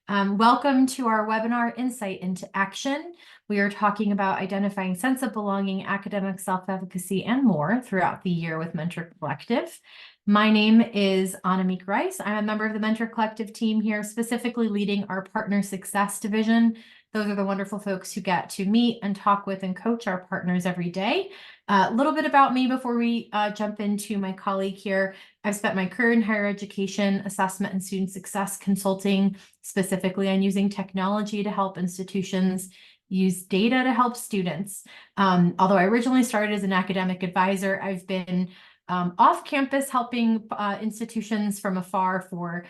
Welcome to our webinar, Insight into Action. We are talking about identifying sense of belonging, academic self-efficacy, and more throughout the year with Mentor Collective. My name is Anamik Rice. I'm a member of the Mentor Collective team here, specifically leading our Partner Success Division. Those are the wonderful folks who get to meet and talk with and coach our partners every day. A little bit about me before we jump into my colleague here. I've spent my career in higher education, assessment, and student success consulting, specifically on using technology to help institutions use data to help students. Although I originally started as an academic advisor, I've been off campus helping institutions from afar for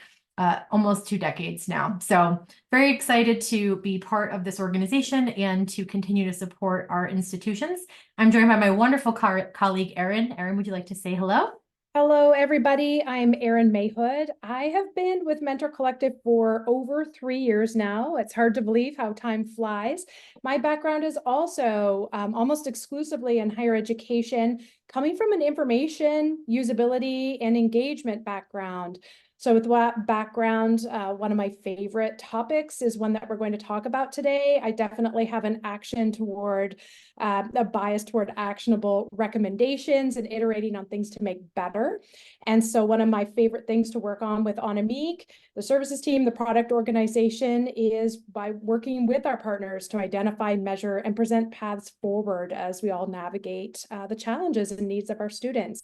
almost 2 decades now. So very excited to be part of this organization and to continue to support our institutions. I'm joined by my wonderful colleague, Erin. Erin, would you like to say hello? Hello, everybody. I'm Erin Mayhood. I have been with Mentor Collective for over 3 years now. It's hard to believe how time flies. My background is also almost exclusively in higher education, coming from an information, usability, and engagement background. So with that background, one of my favorite topics is one that we're going to talk about today. I definitely have an action toward a bias toward actionable recommendations and iterating on things to make better. And so one of my favorite things to work on with Anamik, the services team, the product organization, is by working with our partners to identify, measure, and present paths forward as we all navigate the challenges and needs of our students.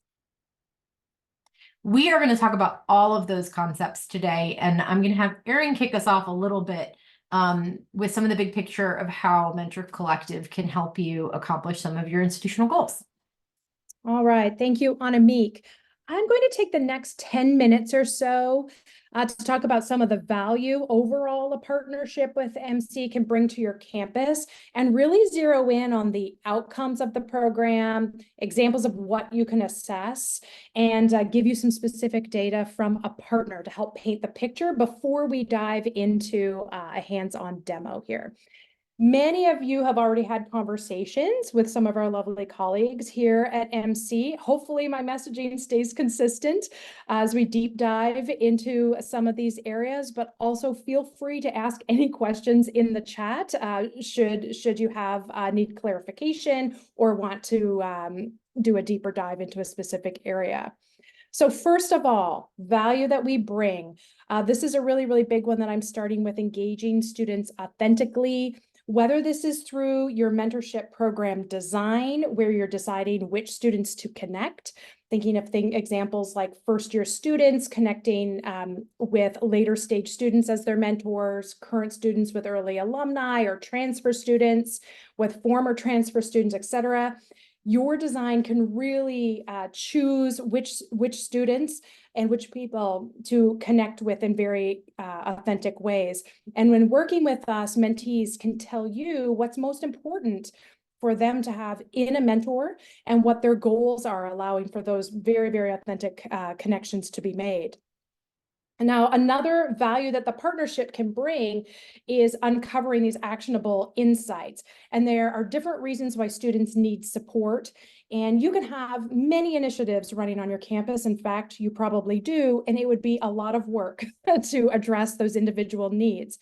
We are going to talk about all of those concepts today, and I'm going to have Erin kick us off a little bit with some of the big picture of how Mentor Collective can help you accomplish some of your institutional goals. All right. Thank you, Anamik. I'm going to take the next 10 minutes or so to talk about some of the value overall a partnership with MC can bring to your campus and really zero in on the outcomes of the program, examples of what you can assess, and give you some specific data from a partner to help paint the picture before we dive into a hands-on demo here. Many of you have already had conversations with some of our lovely colleagues here at MC. Hopefully my messaging stays consistent as we deep dive into some of these areas, but also feel free to ask any questions in the chat should you have need clarification or want to do a deeper dive into a specific area. So first of all, value that we bring. This is a really, really big one that I'm starting with: engaging students authentically. Whether this is through your mentorship program design, where you're deciding which students to connect, thinking of examples like first-year students connecting with later stage students as their mentors, current students with early alumni, or transfer students with former transfer students, etc. Your design can really choose which students and which people to connect with in very authentic ways. And when working with us, mentees can tell you what's most important for them to have in a mentor and what their goals are, allowing for those very, very authentic connections to be made. Now, another value that the partnership can bring is uncovering these actionable insights. And there are different reasons why students need support. And you can have many initiatives running on your campus. In fact, you probably do. And it would be a lot of work to address those individual needs.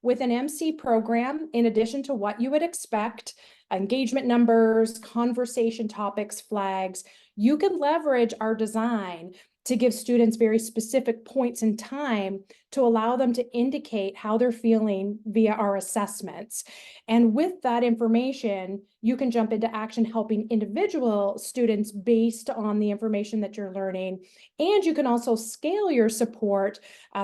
With an MC program, in addition to what you would expect, engagement numbers, conversation topics, flags, you can leverage our design to give students very specific points in time to allow them to indicate how they're feeling via our assessments. And with that information, you can jump into action helping individual students based on the information that you're learning. And you can also scale your support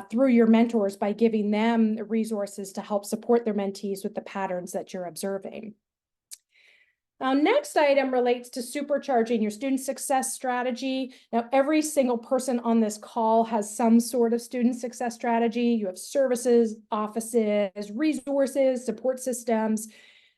through your mentors by giving them resources to help support their mentees with the patterns that you're observing. Now, next item relates to supercharging your student success strategy. Now, every single person on this call has some sort of student success strategy. You have services, offices, resources, support systems.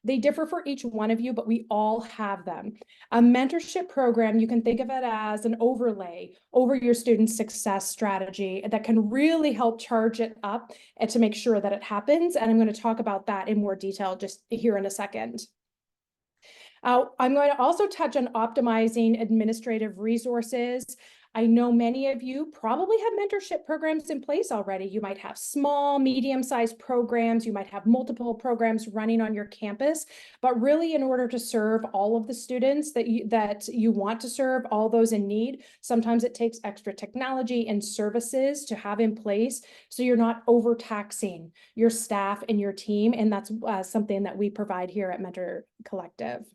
They differ for each one of you, but we all have them. A mentorship program, you can think of it as an overlay over your student success strategy that can really help charge it up and to make sure that it happens. And I'm going to talk about that in more detail just here in a second. I'm going to also touch on optimizing administrative resources. I know many of you probably have mentorship programs in place already. You might have small, medium-sized programs. You might have multiple programs running on your campus. But really, in order to serve all of the students that you want to serve, all those in need, sometimes it takes extra technology and services to have in place so you're not overtaxing your staff and your team. And that's something that we provide here at Mentor Collective.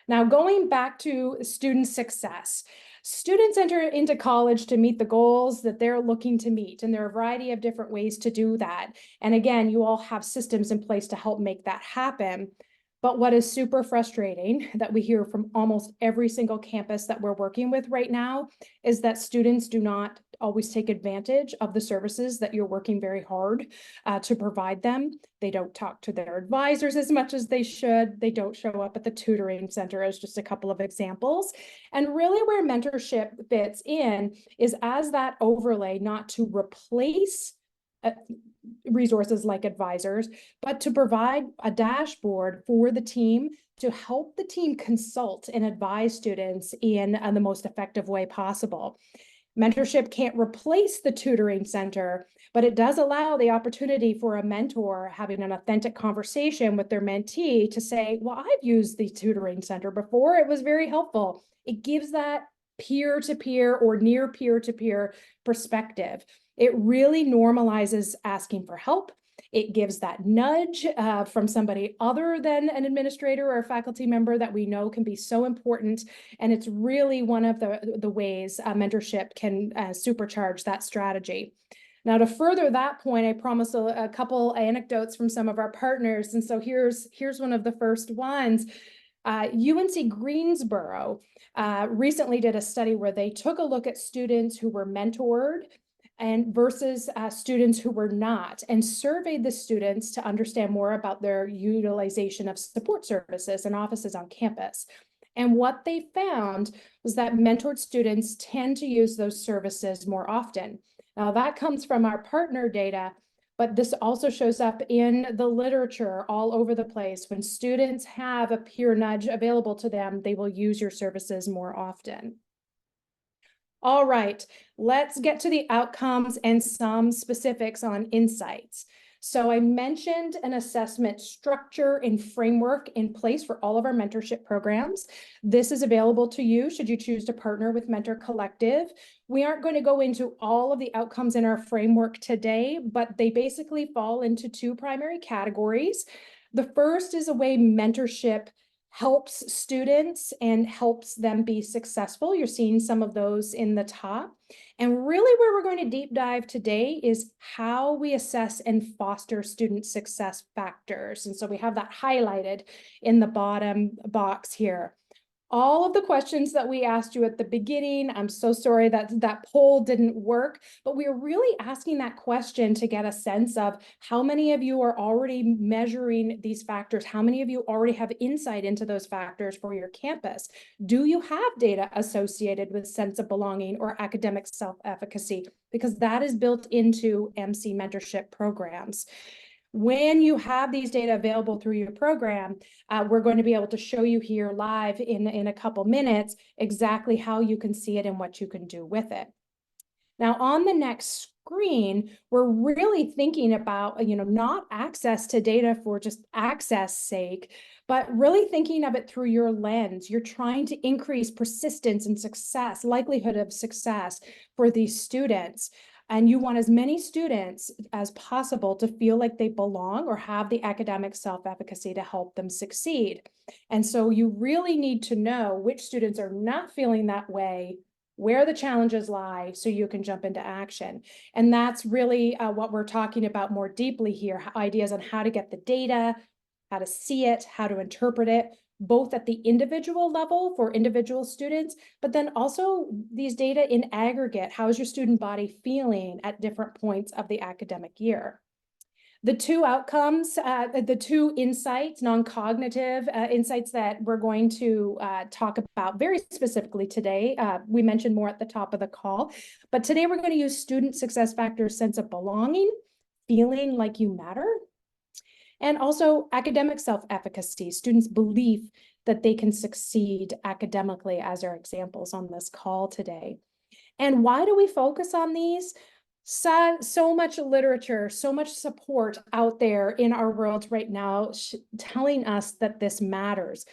Now, going back to student success, students enter into college to meet the goals that they're looking to meet, and there are a variety of different ways to do that. And again, you all have systems in place to help make that happen. But what is super frustrating that we hear from almost every single campus that we're working with right now is that students do not always take advantage of the services that you're working very hard to provide them. They don't talk to their advisors as much as they should. They don't show up at the tutoring center, as just a couple of examples. And really where mentorship fits in is as that overlay, not to replace resources like advisors, but to provide a dashboard for the team to help the team consult and advise students in the most effective way possible. Mentorship can't replace the tutoring center, but it does allow the opportunity for a mentor having an authentic conversation with their mentee to say, well, I've used the tutoring center before. It was very helpful. It gives that peer-to-peer or near peer-to-peer perspective. It really normalizes asking for help. It gives that nudge from somebody other than an administrator or a faculty member that we know can be so important. And it's really one of the ways mentorship can supercharge that strategy. Now, to further that point, I promised a couple anecdotes from some of our partners. And so here's one of the first ones. UNC Greensboro recently did a study where they took a look at students who were mentored and versus students who were not, and surveyed the students to understand more about their utilization of support services and offices on campus. And what they found was that mentored students tend to use those services more often. Now that comes from our partner data, but this also shows up in the literature all over the place. When students have a peer nudge available to them, they will use your services more often. All right, let's get to the outcomes and some specifics on insights. So I mentioned an assessment structure and framework in place for all of our mentorship programs. This is available to you should you choose to partner with Mentor Collective. We aren't going to go into all of the outcomes in our framework today, but they basically fall into two primary categories. The first is a way mentorship helps students and helps them be successful. You're seeing some of those in the top. And really where we're going to deep dive today is how we assess and foster student success factors. And so we have that highlighted in the bottom box here. All of the questions that we asked you at the beginning, I'm so sorry that that poll didn't work, but we are really asking that question to get a sense of how many of you are already measuring these factors, how many of you already have insight into those factors for your campus. Do you have data associated with sense of belonging or academic self-efficacy? Because that is built into MC mentorship programs. When you have these data available through your program, we're going to be able to show you here live in a couple minutes exactly how you can see it and what you can do with it. Now, on the next screen, we're really thinking about, not access to data for just access sake, but really thinking of it through your lens. You're trying to increase persistence and success, likelihood of success for these students. And you want as many students as possible to feel like they belong or have the academic self-efficacy to help them succeed. And so you really need to know which students are not feeling that way, where the challenges lie, so you can jump into action. And that's really what we're talking about more deeply here, ideas on how to get the data, how to see it, how to interpret it, both at the individual level for individual students, but then also these data in aggregate. How is your student body feeling at different points of the academic year? The two outcomes, the two insights, non-cognitive insights that we're going to talk about very specifically today. We mentioned more at the top of the call, but today we're going to use student success factors, sense of belonging, feeling like you matter, and also academic self-efficacy, students' belief that they can succeed academically, as our examples on this call today. And why do we focus on these? So much literature, so much support out there in our world right now telling us that this matters.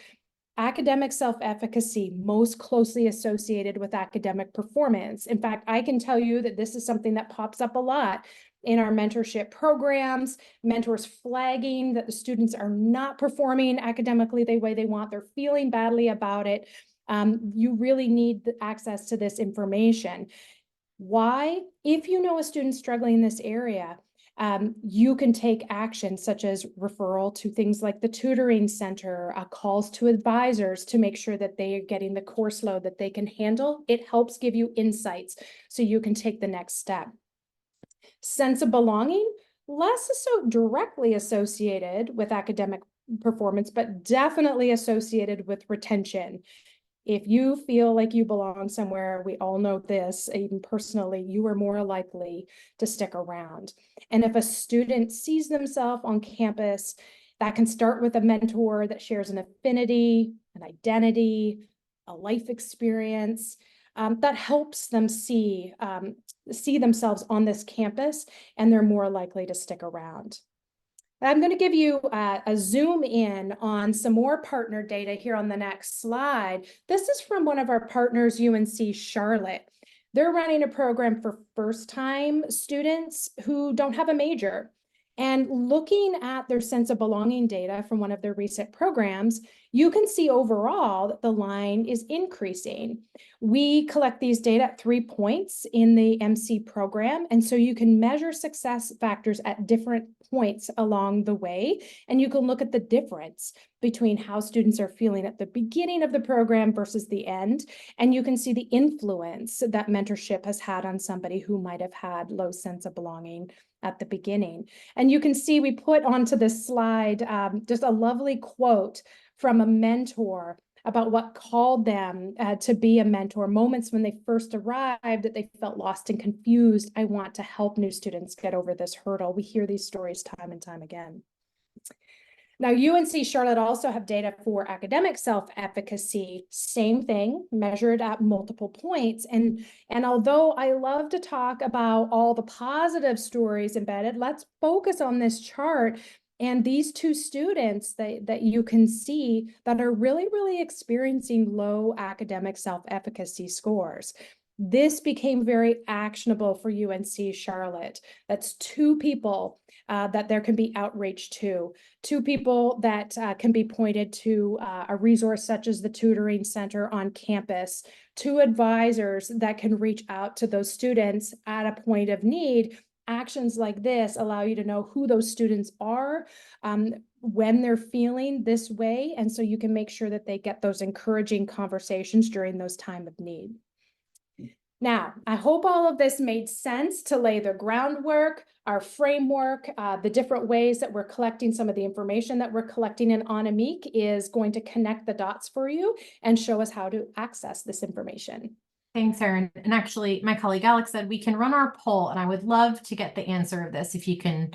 Academic self-efficacy most closely associated with academic performance. In fact, I can tell you that this is something that pops up a lot in our mentorship programs, mentors flagging that the students are not performing academically the way they want, they're feeling badly about it. You really need the access to this information. Why? If you know a student struggling in this area, you can take action such as referral to things like the tutoring center, calls to advisors to make sure that they are getting the course load that they can handle. It helps give you insights so you can take the next step. Sense of belonging, less so directly associated with academic performance, but definitely associated with retention. If you feel like you belong somewhere, we all know this, even personally, you are more likely to stick around. And if a student sees themselves on campus, that can start with a mentor that shares an affinity, an identity, a life experience, that helps them see themselves on this campus, and they're more likely to stick around. I'm going to give you a zoom in on some more partner data here on the next slide. This is from one of our partners, UNC Charlotte. They're running a program for first-time students who don't have a major. And looking at their sense of belonging data from one of their recent programs, you can see overall that the line is increasing. We collect these data at 3 points in the MC program, and so you can measure success factors at different points along the way, and you can look at the difference between how students are feeling at the beginning of the program versus the end, and you can see the influence that mentorship has had on somebody who might have had low sense of belonging at the beginning. And you can see we put onto this slide just a lovely quote from a mentor about what called them to be a mentor, moments when they first arrived that they felt lost and confused. I want to help new students get over this hurdle. We hear these stories time and time again. Now, UNC Charlotte also have data for academic self-efficacy, same thing, measured at multiple points. And although I love to talk about all the positive stories embedded, let's focus on this chart and these two students that you can see that are really experiencing low academic self-efficacy scores. This became very actionable for UNC Charlotte. That's 2 people that there can be outreach to, 2 people that can be pointed to a resource such as the tutoring center on campus, 2 advisors that can reach out to those students at a point of need. Actions like this allow you to know who those students are, when they're feeling this way, and so you can make sure that they get those encouraging conversations during those time of need. Now, I hope all of this made sense to lay the groundwork, our framework, the different ways that we're collecting some of the information that we're collecting in Anamik is going to connect the dots for you and show us how to access this information. Thanks, Erin. And actually, my colleague Alex said we can run our poll, and I would love to get the answer of this if you can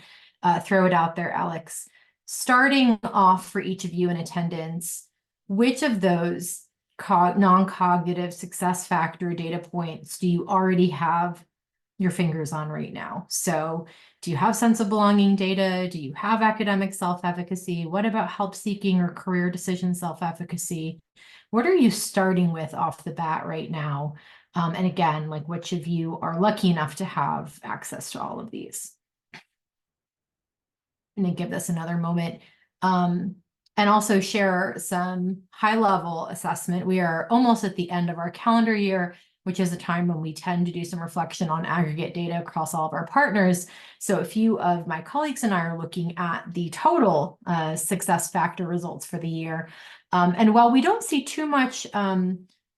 throw it out there, Alex. Starting off for each of you in attendance, which of those non-cognitive success factor data points do you already have your fingers on right now? So do you have sense of belonging data? Do you have academic self-efficacy? What about help seeking or career decision self-efficacy? What are you starting with off the bat right now? And again, like which of you are lucky enough to have access to all of these? And then give this another moment. And also share some high-level assessment. We are almost at the end of our calendar year, which is a time when we tend to do some reflection on aggregate data across all of our partners. So a few of my colleagues and I are looking at the total success factor results for the year. And while we don't see too much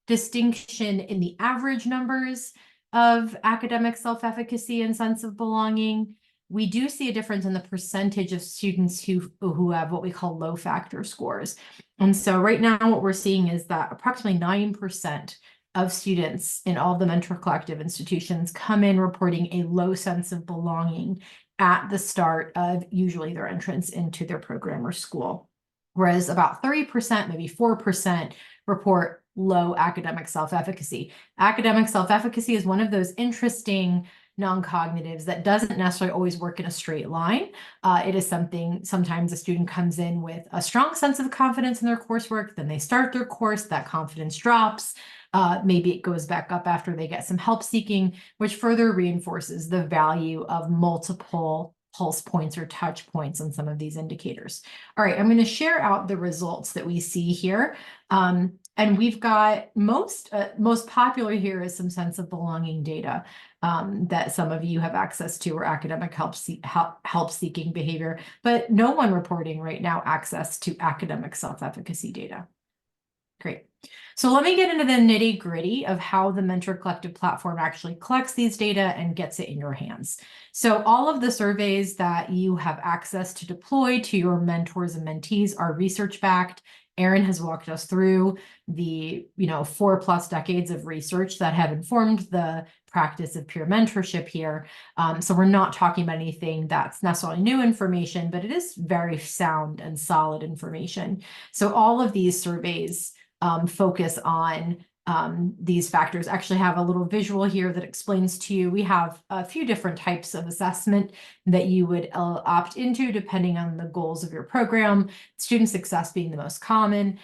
distinction in the average numbers of academic self-efficacy and sense of belonging, we do see a difference in the percentage of students who have what we call low factor scores. And so right now what we're seeing is that approximately 9% of students in all of the Mentor Collective institutions come in reporting a low sense of belonging at the start of usually their entrance into their program or school. Whereas about 30%, maybe 4% report low academic self-efficacy. Academic self-efficacy is one of those interesting non-cognitives that doesn't necessarily always work in a straight line. It is something, sometimes a student comes in with a strong sense of confidence in their coursework, then they start their course, that confidence drops. Maybe it goes back up after they get some help seeking, which further reinforces the value of multiple pulse points or touch points on some of these indicators. All right, I'm going to share out the results that we see here. And we've got most popular here is some sense of belonging data that some of you have access to, or academic help seeking behavior, but no one reporting right now access to academic self-efficacy data. Great. So let me get into the nitty gritty of how the Mentor Collective platform actually collects these data and gets it in your hands. So all of the surveys that you have access to deploy to your mentors and mentees are research backed. Erin has walked us through the 4+ decades of research that have informed the practice of peer mentorship here. So we're not talking about anything that's necessarily new information, but it is very sound and solid information. So all of these surveys focus on these factors. Actually have a little visual here that explains to you, we have a few different types of assessment that you would opt into depending on the goals of your program. Student success being the most common,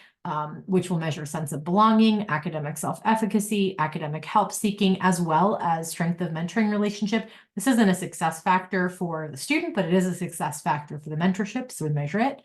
which will measure sense of belonging, academic self-efficacy, academic help seeking, as well as strength of mentoring relationship. This isn't a success factor for the student, but it is a success factor for the mentorship, so we measure it.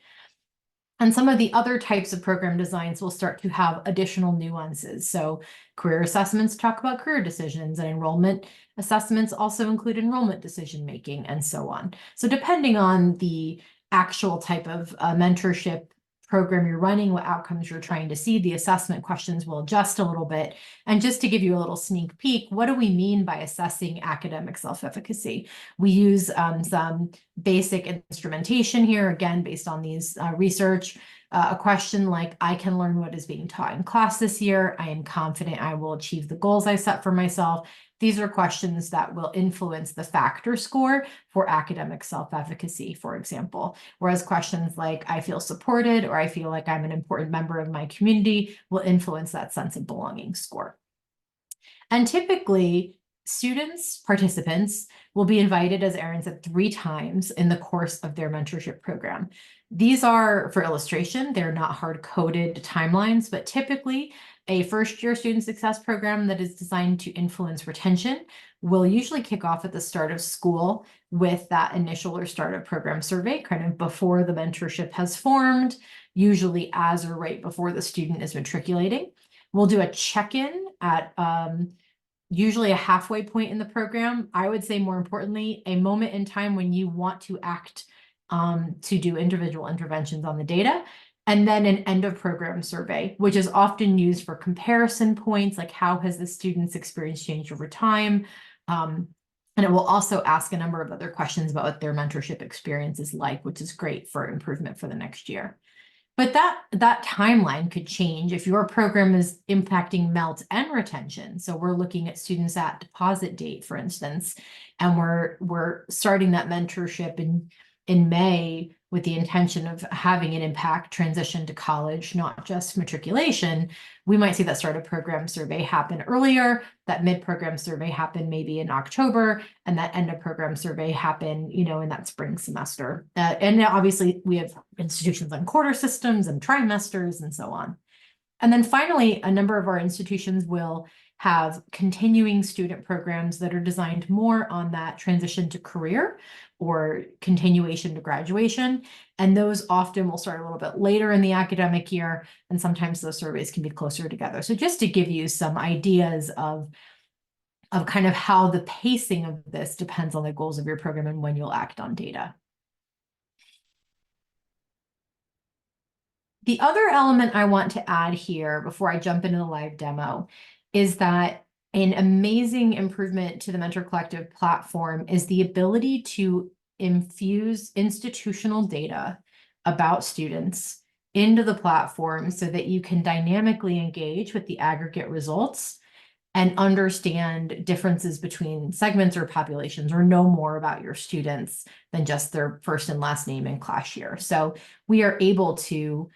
And some of the other types of program designs will start to have additional nuances. So career assessments talk about career decisions, and enrollment assessments also include enrollment decision making, and so on. So depending on the actual type of mentorship program you're running, what outcomes you're trying to see, the assessment questions will adjust a little bit. And just to give you a little sneak peek, what do we mean by assessing academic self-efficacy? We use some basic instrumentation here, again, based on these research. A question like, I can learn what is being taught in class this year. I am confident I will achieve the goals I set for myself. These are questions that will influence the factor score for academic self-efficacy, for example. Whereas questions like, I feel supported, or I feel like I'm an important member of my community, will influence that sense of belonging score. And typically, participants will be invited, as Erin said, 3 times in the course of their mentorship program. These are, for illustration, they're not hard-coded timelines, but typically a first-year student success program that is designed to influence retention will usually kick off at the start of school with that initial or startup program survey, kind of before the mentorship has formed, usually as or right before the student is matriculating. We'll do a check-in at usually a halfway point in the program. I would say, more importantly, a moment in time when you want to act to do individual interventions on the data, and then an end of program survey, which is often used for comparison points, like how has the student's experience changed over time? And it will also ask a number of other questions about what their mentorship experience is like, which is great for improvement for the next year. But that timeline could change if your program is impacting MELT and retention. So we're looking at students at deposit date, for instance, and we're starting that mentorship in May with the intention of having an impact transition to college, not just matriculation. We might see that start of program survey happen earlier, that mid-program survey happen maybe in October, and that end of program survey happen, in that spring semester. And obviously we have institutions on quarter systems and trimesters and so on. And then finally, a number of our institutions will have continuing student programs that are designed more on that transition to career or continuation to graduation. And those often will start a little bit later in the academic year, and sometimes those surveys can be closer together. So just to give you some ideas of kind of how the pacing of this depends on the goals of your program and when you'll act on data. The other element I want to add here before I jump into the live demo is that an amazing improvement to the Mentor Collective platform is the ability to infuse institutional data about students into the platform so that you can dynamically engage with the aggregate results and understand differences between segments or populations, or know more about your students than just their first and last name and class year. So we are able to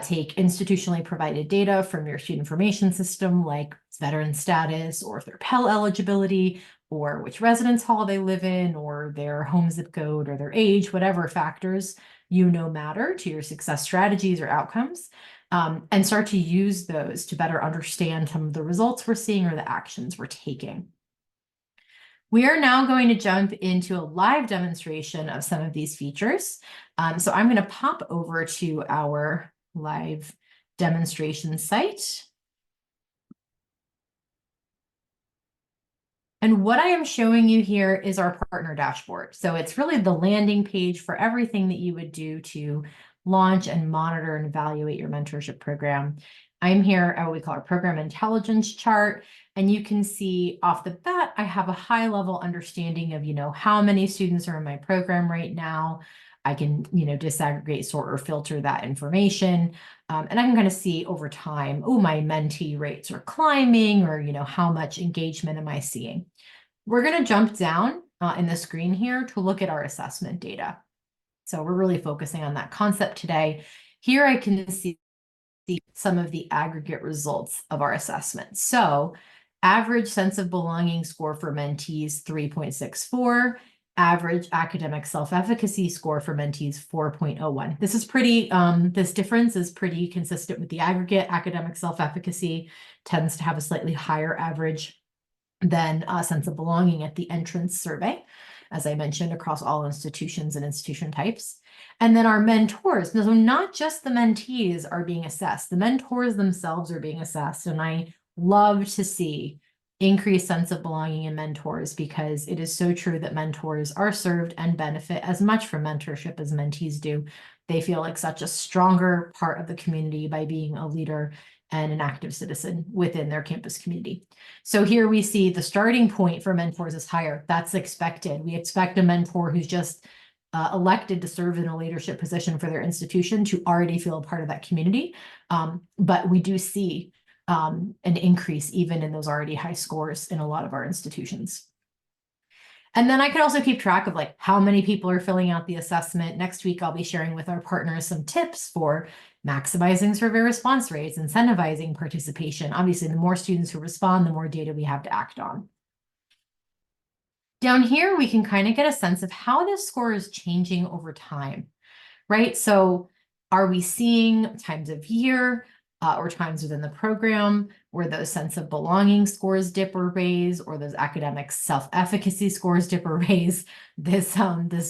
take institutionally provided data from your student information system, like veteran status or their Pell eligibility, or which residence hall they live in, or their home zip code, or their age, whatever factors matter to your success strategies or outcomes, and start to use those to better understand some of the results we're seeing or the actions we're taking. We are now going to jump into a live demonstration of some of these features. So I'm going to pop over to our live demonstration site. And what I am showing you here is our partner dashboard. So it's really the landing page for everything that you would do to launch and monitor and evaluate your mentorship program. I'm here at what we call our program intelligence chart. And you can see off the bat, I have a high level understanding of, how many students are in my program right now. I can, disaggregate, sort, or filter that information. And I can kind of see over time, oh, my mentee rates are climbing, or, how much engagement am I seeing? We're going to jump down in the screen here to look at our assessment data. So we're really focusing on that concept today. Here I can see some of the aggregate results of our assessment. So average sense of belonging score for mentees, 3.64. Average academic self-efficacy score for mentees, 4.01. This is pretty, this difference is pretty consistent with the aggregate. Academic self-efficacy tends to have a slightly higher average than a sense of belonging at the entrance survey, as I mentioned, across all institutions and institution types. And then our mentors, so not just the mentees are being assessed, the mentors themselves are being assessed. And I love to see increased sense of belonging in mentors, because it is so true that mentors are served and benefit as much from mentorship as mentees do. They feel like such a stronger part of the community by being a leader and an active citizen within their campus community. So here we see the starting point for mentors is higher. That's expected. We expect a mentor who's just elected to serve in a leadership position for their institution to already feel a part of that community. But we do see an increase even in those already high scores in a lot of our institutions. And then I can also keep track of like how many people are filling out the assessment. Next week, I'll be sharing with our partners some tips for maximizing survey response rates, incentivizing participation. Obviously, the more students who respond, the more data we have to act on. Down here, we can kind of get a sense of how this score is changing over time, right? So are we seeing times of year or times within the program where those sense of belonging scores dip or raise, or those academic self-efficacy scores dip or raise? This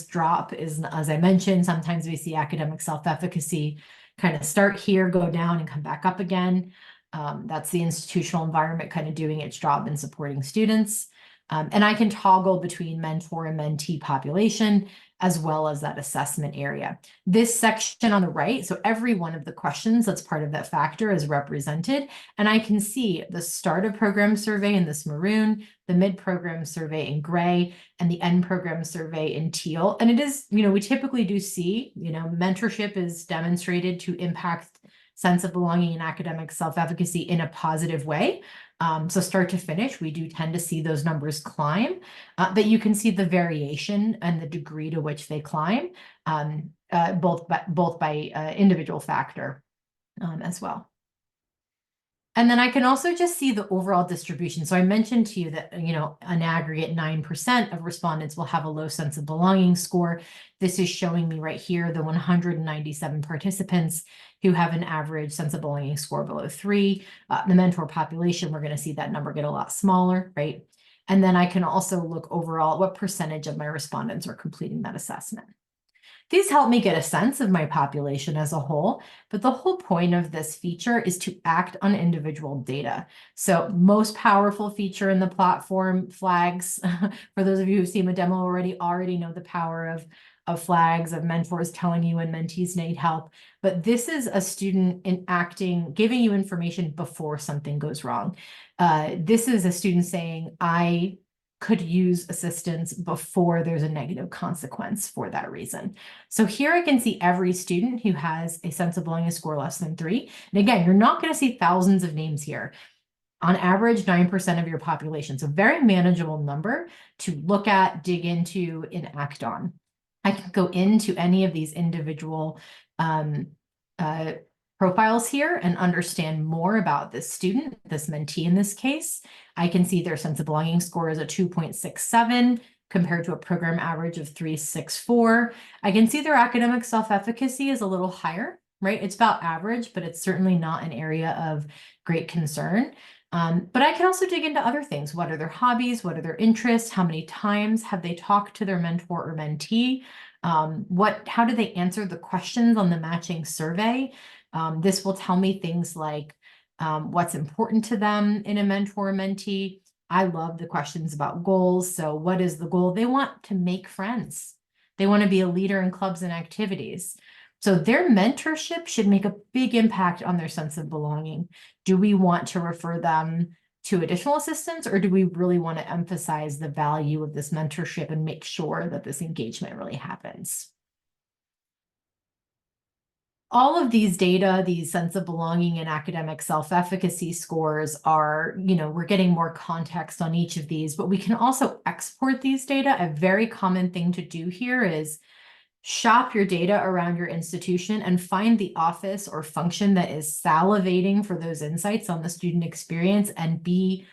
drop is, as I mentioned, sometimes we see academic self-efficacy kind of start here, go down, and come back up again. That's the institutional environment kind of doing its job in supporting students. And I can toggle between mentor and mentee population, as well as that assessment area. This section on the right, so every one of the questions that's part of that factor is represented. And I can see the start of program survey in this maroon, the mid-program survey in gray, and the end program survey in teal. And it is, we typically do see, mentorship is demonstrated to impact sense of belonging and academic self-efficacy in a positive way. So start to finish, we do tend to see those numbers climb, but you can see the variation and the degree to which they climb, both by individual factor as well. And then I can also just see the overall distribution. So I mentioned to you that, an aggregate 9% of respondents will have a low sense of belonging score. This is showing me right here, the 197 participants who have an average sense of belonging score below 3. The mentor population, we're going to see that number get a lot smaller, right? And then I can also look overall what percentage of my respondents are completing that assessment. These help me get a sense of my population as a whole, but the whole point of this feature is to act on individual data. So most powerful feature in the platform, flags. For those of you who've seen the demo already know the power of flags, of mentors telling you when mentees need help. But this is a student giving you information before something goes wrong. This is a student saying, I could use assistance before there's a negative consequence for that reason. So here I can see every student who has a sense of belonging score less than 3. And again, you're not going to see thousands of names here. On average, 9% of your population. So very manageable number to look at, dig into, and act on. I can go into any of these individual profiles here and understand more about this student, this mentee in this case, I can see their sense of belonging score is a 2.67 compared to a program average of 3.64. I can see their academic self-efficacy is a little higher, right? It's about average, but it's certainly not an area of great concern. But I can also dig into other things. What are their hobbies? What are their interests? How many times have they talked to their mentor or mentee? How do they answer the questions on the matching survey? This will tell me things like what's important to them in a mentor mentee. I love the questions about goals. So what is the goal? They want to make friends. They want to be a leader in clubs and activities. So their mentorship should make a big impact on their sense of belonging. Do we want to refer them to additional assistance, or do we really want to emphasize the value of this mentorship and make sure that this engagement really happens? All of these data, these sense of belonging and academic self-efficacy scores are, we're getting more context on each of these, but we can also export these data. A very common thing to do here is shop your data around your institution and find the office or function that is salivating for those insights on the student experience and be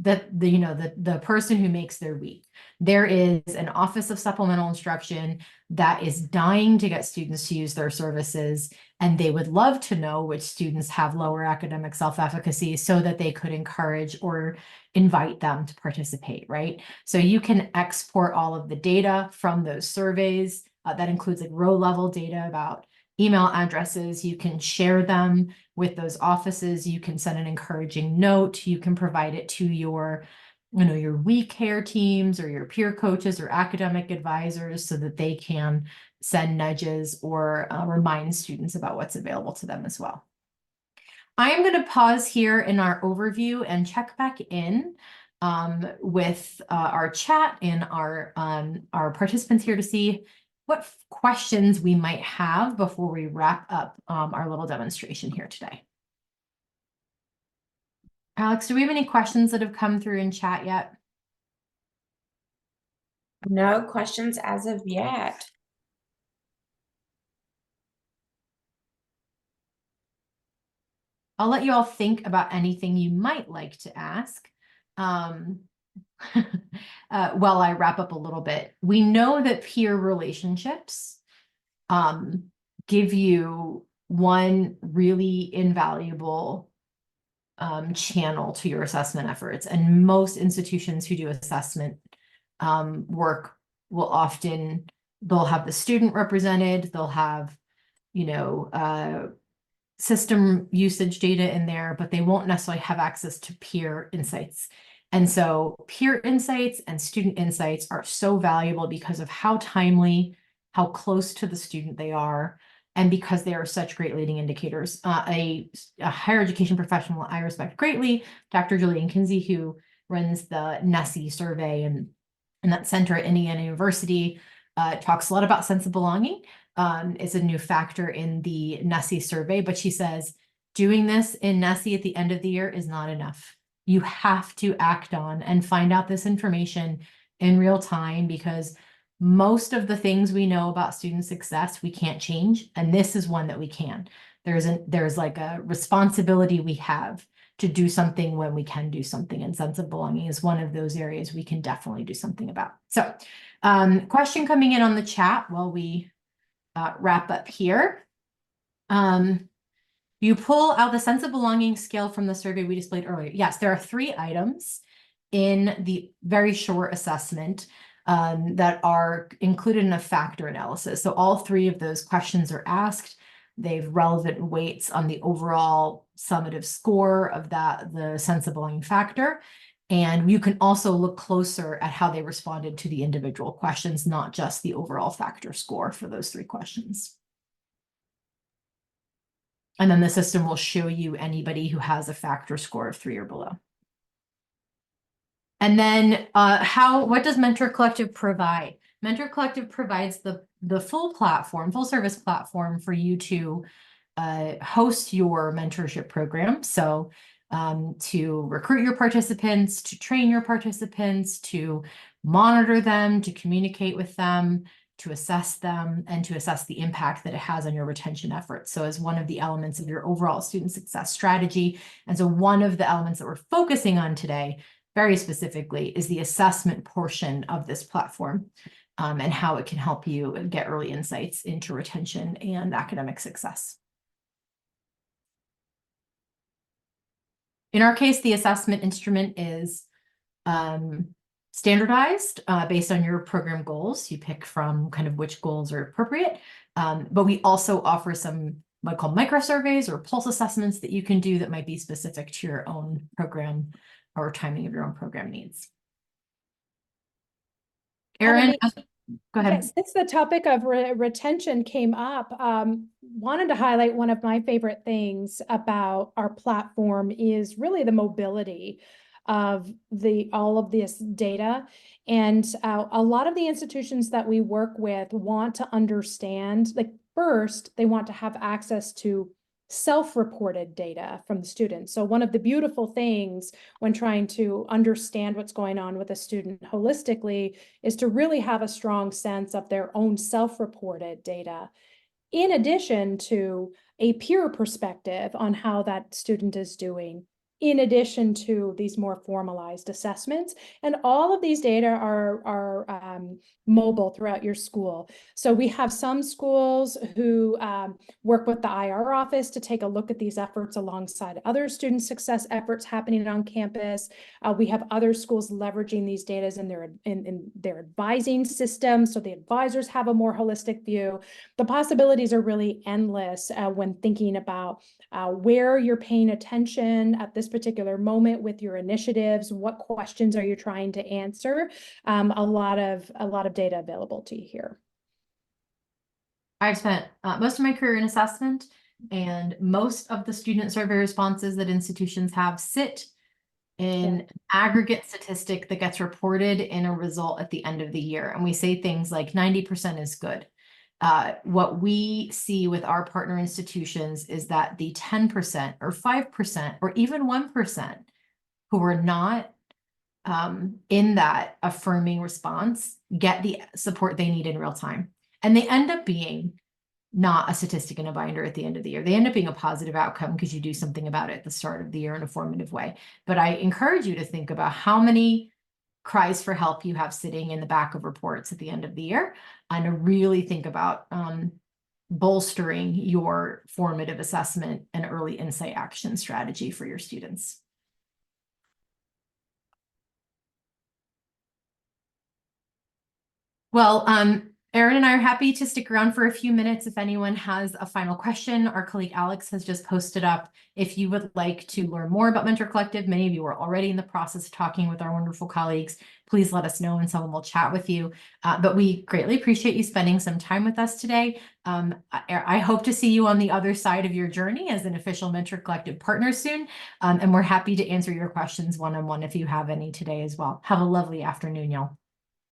the person who makes their week. There is an Office of Supplemental Instruction that is dying to get students to use their services, and they would love to know which students have lower academic self-efficacy so that they could encourage or invite them to participate, right? So you can export all of the data from those surveys. That includes like row level data about email addresses. You can share them with those offices. You can send an encouraging note. You can provide it to your we care teams or your peer coaches or academic advisors so that they can send nudges or remind students about what's available to them as well. I am going to pause here in our overview and check back in with our chat and our participants here to see what questions we might have before we wrap up our little demonstration here today. Alex, do we have any questions that have come through in chat yet? No questions as of yet. I'll let you all think about anything you might like to ask. While I wrap up a little bit, we know that peer relationships give you one really invaluable channel to your assessment efforts. And most institutions who do assessment work will often, they'll have the student represented, they'll have, system usage data in there, but they won't necessarily have access to peer insights. And so peer insights and student insights are so valuable because of how timely, how close to the student they are, and because they are such great leading indicators. A higher education professional I respect greatly, Dr. Julian Kinsey, who runs the NESE survey and that center at Indiana University, talks a lot about sense of belonging. Is a new factor in the NESE survey, but she says doing this in NESE at the end of the year is not enough. You have to act on and find out this information in real time, because most of the things we know about student success we can't change, and this is one that we can. There's like a responsibility we have to do something when we can do something, and sense of belonging is one of those areas we can definitely do something about. So question coming in on the chat while we wrap up here. You pull out the sense of belonging scale from the survey we displayed earlier. Yes, there are 3 items in the very short assessment that are included in a factor analysis. So all 3 of those questions are asked. They've relevant weights on the overall summative score of the sense of belonging factor. And you can also look closer at how they responded to the individual questions, not just the overall factor score for those 3 questions. And then the system will show you anybody who has a factor score of 3 or below. And then what does Mentor Collective provide? Mentor Collective provides the full platform, full service platform for you to host your mentorship program. So to recruit your participants, to train your participants, to monitor them, to communicate with them, to assess them, and to assess the impact that it has on your retention efforts. So as one of the elements of your overall student success strategy. And so one of the elements that we're focusing on today, very specifically, is the assessment portion of this platform, and how it can help you get early insights into retention and academic success. In our case, the assessment instrument is standardized based on your program goals. You pick from kind of which goals are appropriate, but we also offer some what I call micro surveys or pulse assessments that you can do that might be specific to your own program or timing of your own program needs. Erin, go ahead. Yes, since the topic of retention came up, wanted to highlight one of my favorite things about our platform is really the mobility of all of this data. And a lot of the institutions that we work with want to understand, like first, they want to have access to self-reported data from the students. So one of the beautiful things when trying to understand what's going on with a student holistically is to really have a strong sense of their own self-reported data, in addition to a peer perspective on how that student is doing, in addition to these more formalized assessments. And all of these data are mobile throughout your school. So we have some schools who work with the IR office to take a look at these efforts alongside other student success efforts happening on campus. We have other schools leveraging these data in their advising system, so the advisors have a more holistic view. The possibilities are really endless when thinking about where you're paying attention at this particular moment with your initiatives. What questions are you trying to answer? A lot of data available to you here. I've spent most of my career in assessment, and most of the student survey responses that institutions have sit in an aggregate statistic that gets reported in a result at the end of the year. And we say things like 90% is good. What we see with our partner institutions is that the 10% or 5% or even 1% who are not in that affirming response get the support they need in real time. And they end up being not a statistic in a binder at the end of the year. They end up being a positive outcome because you do something about it at the start of the year in a formative way. But I encourage you to think about how many cries for help you have sitting in the back of reports at the end of the year, and to really think about bolstering your formative assessment and early insight action strategy for your students. Well, Erin and I are happy to stick around for a few minutes if anyone has a final question. Our colleague Alex has just posted up. If you would like to learn more about Mentor Collective, many of you are already in the process of talking with our wonderful colleagues. Please let us know and someone will chat with you. But we greatly appreciate you spending some time with us today. I hope to see you on the other side of your journey as an official Mentor Collective partner soon. And we're happy to answer your questions one-on-one if you have any today as well. Have a lovely afternoon, y'all.